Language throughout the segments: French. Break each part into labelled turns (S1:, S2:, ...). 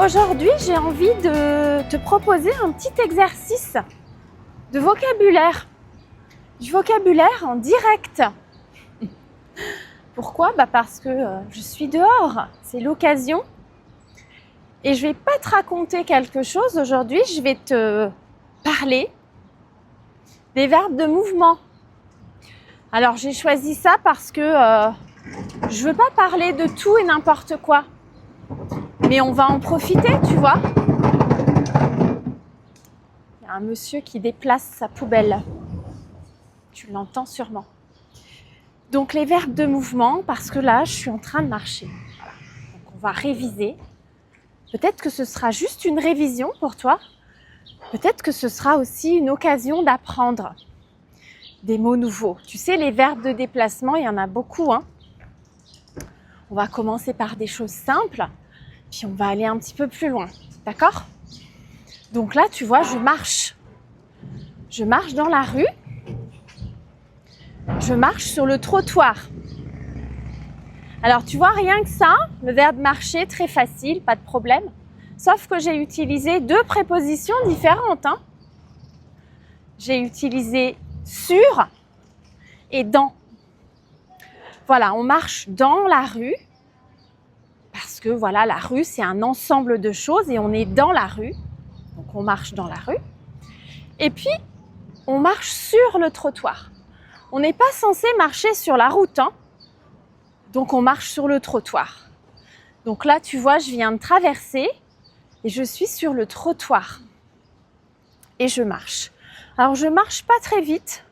S1: Aujourd'hui, j'ai envie de te proposer un petit exercice de vocabulaire. Du vocabulaire en direct. Pourquoi ? Parce que je suis dehors, c'est l'occasion. Et je ne vais pas te raconter quelque chose aujourd'hui, je vais te parler des verbes de mouvement. Alors j'ai choisi ça parce que je ne veux pas parler de tout et n'importe quoi. Mais on va en profiter, tu vois. Il y a un monsieur qui déplace sa poubelle. Tu l'entends sûrement. Donc les verbes de mouvement, parce que là, je suis en train de marcher. Voilà. Donc on va réviser. Peut-être que ce sera juste une révision pour toi. Peut-être que ce sera aussi une occasion d'apprendre des mots nouveaux. Tu sais, les verbes de déplacement, il y en a beaucoup. On va commencer par des choses simples, puis on va aller un petit peu plus loin. D'accord ? Donc là, tu vois, je marche. Je marche dans la rue. Je marche sur le trottoir. Alors, tu vois, rien que ça, le verbe marcher, très facile, pas de problème. Sauf que j'ai utilisé deux prépositions différentes. J'ai utilisé sur et dans. Voilà, on marche dans la rue. Parce que voilà, la rue, c'est un ensemble de choses et on est dans la rue. Donc, on marche dans la rue. Et puis, on marche sur le trottoir. On n'est pas censé marcher sur la route, Donc, on marche sur le trottoir. Donc là, tu vois, je viens de traverser et je suis sur le trottoir. Et je marche. Alors, je marche pas très vite.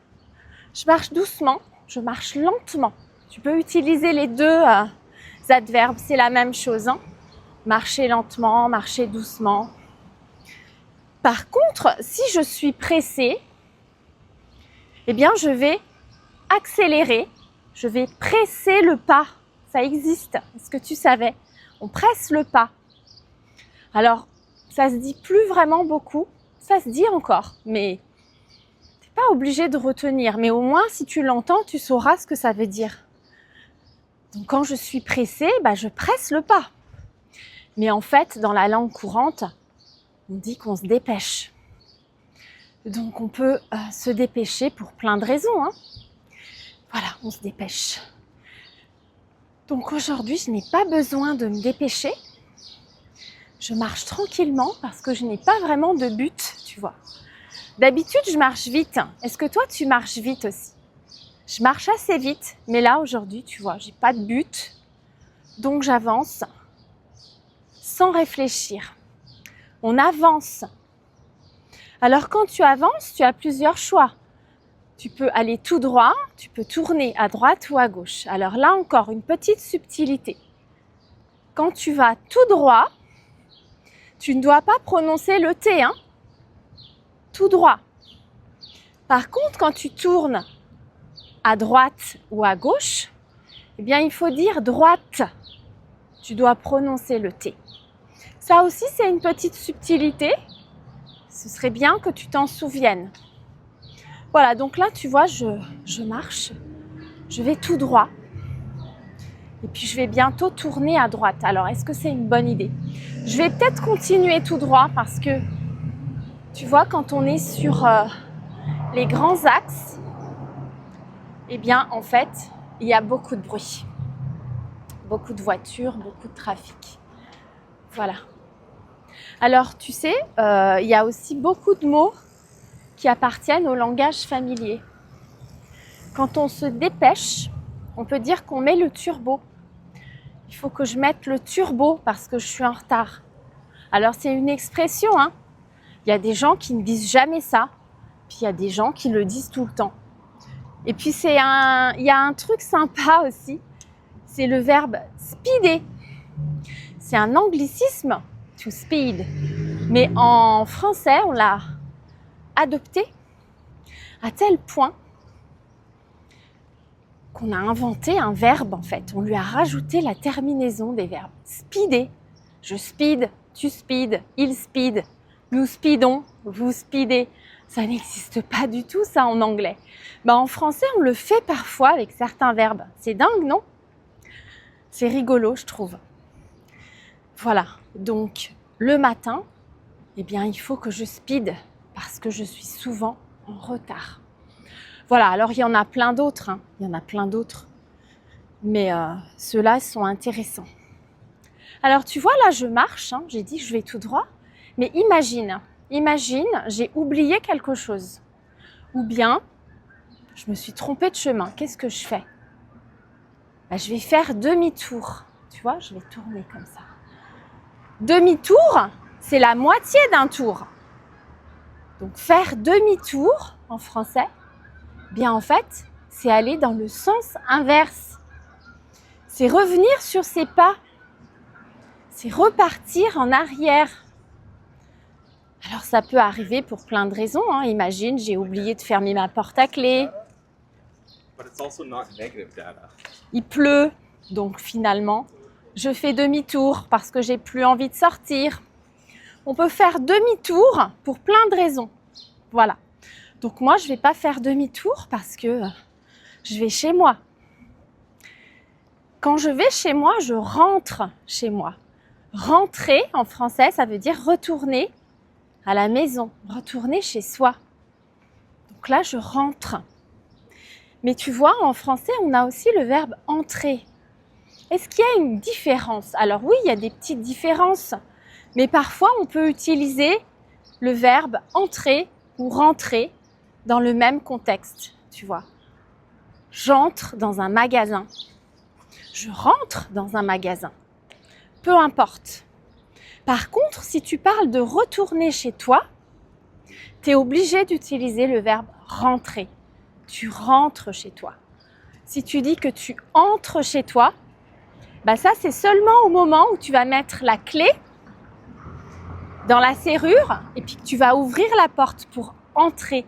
S1: Je marche doucement. Je marche lentement. Tu peux utiliser les deux adverbes. C'est la même chose. Marcher lentement, marcher doucement. Par contre, si je suis pressée, eh bien, je vais accélérer. Je vais presser le pas. Ça existe. Est-ce que tu savais ? On presse le pas. Alors, ça se dit plus vraiment beaucoup. Ça se dit encore, mais tu n'es pas obligé de retenir. Mais au moins, si tu l'entends, tu sauras ce que ça veut dire. Donc, quand je suis pressée, je presse le pas. Mais en fait, dans la langue courante, on dit qu'on se dépêche. Donc, on peut se dépêcher pour plein de raisons. Voilà, on se dépêche. Donc aujourd'hui, je n'ai pas besoin de me dépêcher. Je marche tranquillement parce que je n'ai pas vraiment de but, tu vois. D'habitude, je marche vite. Est-ce que toi, tu marches vite aussi ? Je marche assez vite, mais là, aujourd'hui, tu vois, j'ai pas de but. Donc, j'avance sans réfléchir. On avance. Alors, quand tu avances, tu as plusieurs choix. Tu peux aller tout droit, tu peux tourner à droite ou à gauche. Alors là encore, une petite subtilité. Quand tu vas tout droit, tu ne dois pas prononcer le T, tout droit. Par contre, quand tu tournes à droite ou à gauche, eh bien, il faut dire droite. Tu dois prononcer le T. Ça aussi, c'est une petite subtilité. Ce serait bien que tu t'en souviennes. Voilà, donc là, tu vois, je marche, je vais tout droit. Et puis, je vais bientôt tourner à droite. Alors, est-ce que c'est une bonne idée ? Je vais peut-être continuer tout droit parce que, tu vois, quand on est sur les grands axes, eh bien, en fait, il y a beaucoup de bruit. Beaucoup de voitures, beaucoup de trafic. Voilà. Alors, tu sais, il y a aussi beaucoup de mots qui appartiennent au langage familier. Quand on se dépêche, on peut dire qu'on met le turbo. Il faut que je mette le turbo parce que je suis en retard. Alors, c'est une expression, Il y a des gens qui ne disent jamais ça, puis il y a des gens qui le disent tout le temps. Et puis, il y a un truc sympa aussi, c'est le verbe speeder. C'est un anglicisme, to speed. Mais en français, on l'a adopté à tel point qu'on a inventé un verbe en fait. On lui a rajouté la terminaison des verbes. Speeder, je speed, tu speed, il speed, nous speedons, vous speedez. Ça n'existe pas du tout ça en anglais. En français, on le fait parfois avec certains verbes. C'est dingue, non ? C'est rigolo, je trouve. Voilà, donc le matin, eh bien, il faut que je speed parce que je suis souvent en retard. Voilà, alors il y en a plein d'autres, hein. Il y en a plein d'autres. Mais ceux-là sont intéressants. Alors tu vois, là je marche, hein, j'ai dit que je vais tout droit. Mais imagine, j'ai oublié quelque chose. Ou bien, je me suis trompée de chemin. Qu'est-ce que je fais? Je vais faire demi-tour. Tu vois, je vais tourner comme ça. Demi-tour, c'est la moitié d'un tour. Donc faire demi-tour en français, bien en fait, c'est aller dans le sens inverse. C'est revenir sur ses pas. C'est repartir en arrière. Alors ça peut arriver pour plein de raisons, hein. Imagine, j'ai oublié de fermer ma porte à clé. Il pleut, donc finalement, je fais demi-tour parce que j'ai plus envie de sortir. On peut faire demi-tour pour plein de raisons. Voilà. Donc moi, je ne vais pas faire demi-tour parce que je vais chez moi. Quand je vais chez moi, je rentre chez moi. Rentrer, en français, ça veut dire retourner à la maison, retourner chez soi. Donc là, je rentre. Mais tu vois, en français, on a aussi le verbe entrer. Est-ce qu'il y a une différence? Alors oui, il y a des petites différences. Mais parfois, on peut utiliser le verbe entrer ou rentrer dans le même contexte, tu vois. J'entre dans un magasin. Je rentre dans un magasin. Peu importe. Par contre, si tu parles de retourner chez toi, tu es obligé d'utiliser le verbe rentrer. Tu rentres chez toi. Si tu dis que tu entres chez toi, ça c'est seulement au moment où tu vas mettre la clé dans la serrure et puis que tu vas ouvrir la porte pour entrer.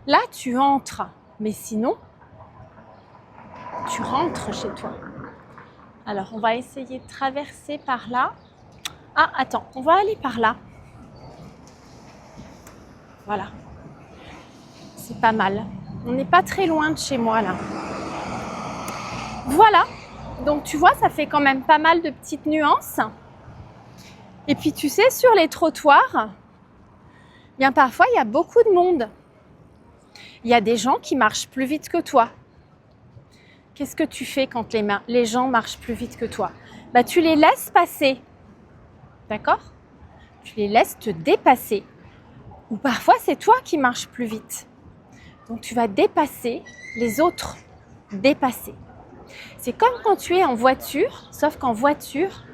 S1: Là, tu entres. Mais sinon, tu rentres chez toi. Alors, on va essayer de traverser par là. Ah, attends, on va aller par là. Voilà. C'est pas mal. On n'est pas très loin de chez moi, là. Voilà. Donc, tu vois, ça fait quand même pas mal de petites nuances. Et puis, tu sais, sur les trottoirs, bien parfois, il y a beaucoup de monde. Il y a des gens qui marchent plus vite que toi. Qu'est-ce que tu fais quand les gens marchent plus vite que toi? Tu les laisses passer. D'accord? Tu les laisses te dépasser. Ou parfois, c'est toi qui marches plus vite. Donc, tu vas dépasser les autres. Dépasser. C'est comme quand tu es en voiture, sauf qu'en voiture,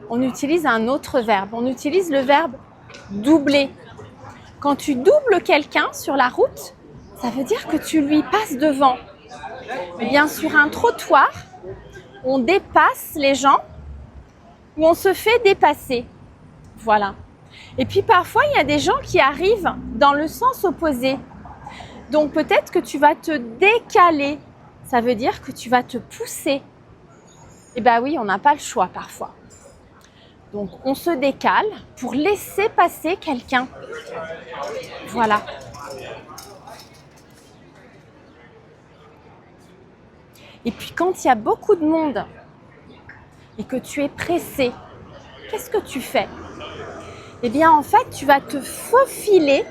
S1: on utilise un autre verbe. On utilise le verbe doubler. Quand tu doubles quelqu'un sur la route, ça veut dire que tu lui passes devant. Eh bien, sur un trottoir, on dépasse les gens ou on se fait dépasser. Voilà. Et puis parfois, il y a des gens qui arrivent dans le sens opposé. Donc peut-être que tu vas te décaler. Ça veut dire que tu vas te pousser. Eh bien oui, on n'a pas le choix parfois. Donc on se décale pour laisser passer quelqu'un. Voilà. Et puis quand il y a beaucoup de monde et que tu es pressé, qu'est-ce que tu fais? Eh bien en fait, tu vas te faufiler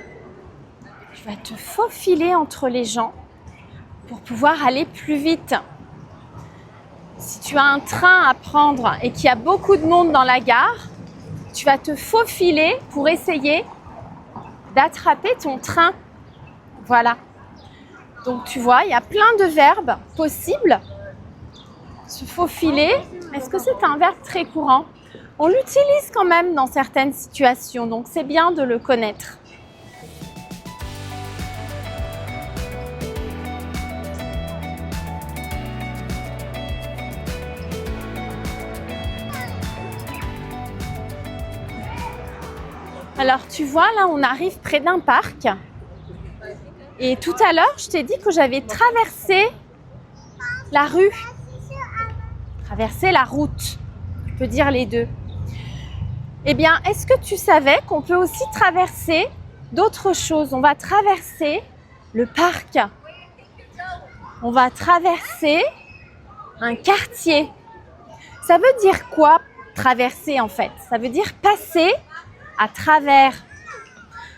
S1: entre les gens pour pouvoir aller plus vite. Si tu as un train à prendre et qu'il y a beaucoup de monde dans la gare, tu vas te faufiler pour essayer d'attraper ton train. Voilà. Donc tu vois, il y a plein de verbes possibles. Se faufiler, est-ce que c'est un verbe très courant? On l'utilise quand même dans certaines situations, donc c'est bien de le connaître. Alors tu vois, là on arrive près d'un parc. Et tout à l'heure, je t'ai dit que j'avais traversé la rue. Traverser la route. Tu peux dire les deux. Eh bien, est-ce que tu savais qu'on peut aussi traverser d'autres choses? On va traverser le parc. On va traverser un quartier. Ça veut dire quoi, traverser en fait? Ça veut dire passer à travers.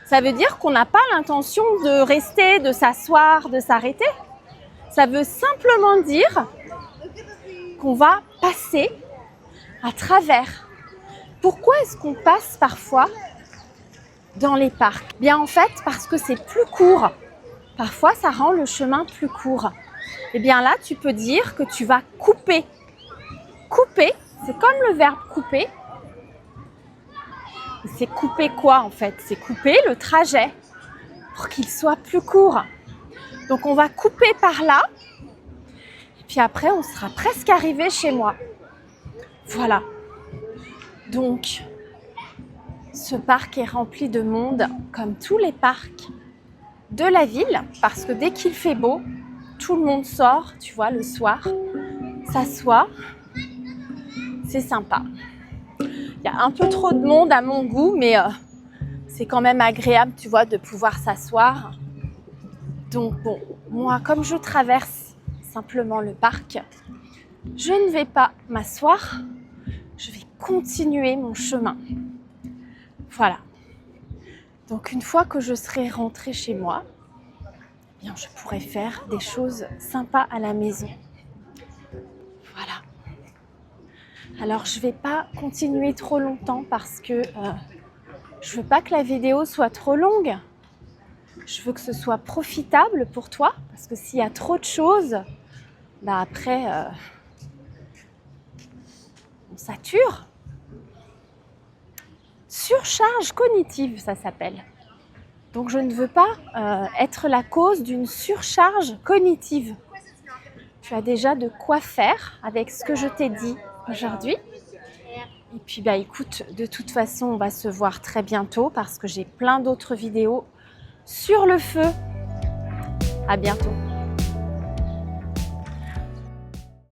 S1: Ça veut dire qu'on n'a pas l'intention de rester, de s'asseoir, de s'arrêter. Ça veut simplement dire qu'on va passer à travers. Pourquoi est-ce qu'on passe parfois dans les parcs? Bien en fait, parce que c'est plus court. Parfois, ça rend le chemin plus court. Et bien là, tu peux dire que tu vas couper. Couper, c'est comme le verbe couper. C'est couper quoi en fait? C'est couper le trajet pour qu'il soit plus court. Donc on va couper par là. Et puis après, on sera presque arrivé chez moi. Voilà. Donc, ce parc est rempli de monde, comme tous les parcs de la ville, parce que dès qu'il fait beau, tout le monde sort, tu vois, le soir, s'assoit. C'est sympa. Il y a un peu trop de monde à mon goût, mais c'est quand même agréable, tu vois, de pouvoir s'asseoir. Donc bon, moi, comme je traverse simplement le parc, je ne vais pas m'asseoir, je vais continuer mon chemin. Voilà. Donc une fois que je serai rentrée chez moi, eh bien, je pourrai faire des choses sympas à la maison. Voilà. Alors je ne vais pas continuer trop longtemps parce que je ne veux pas que la vidéo soit trop longue. Je veux que ce soit profitable pour toi parce que s'il y a trop de choses, bah après on sature. Surcharge cognitive, ça s'appelle. Donc je ne veux pas être la cause d'une surcharge cognitive. Tu as déjà de quoi faire avec ce que je t'ai dit aujourd'hui. Et puis bah écoute, de toute façon, on va se voir très bientôt parce que j'ai plein d'autres vidéos sur le feu. À bientôt.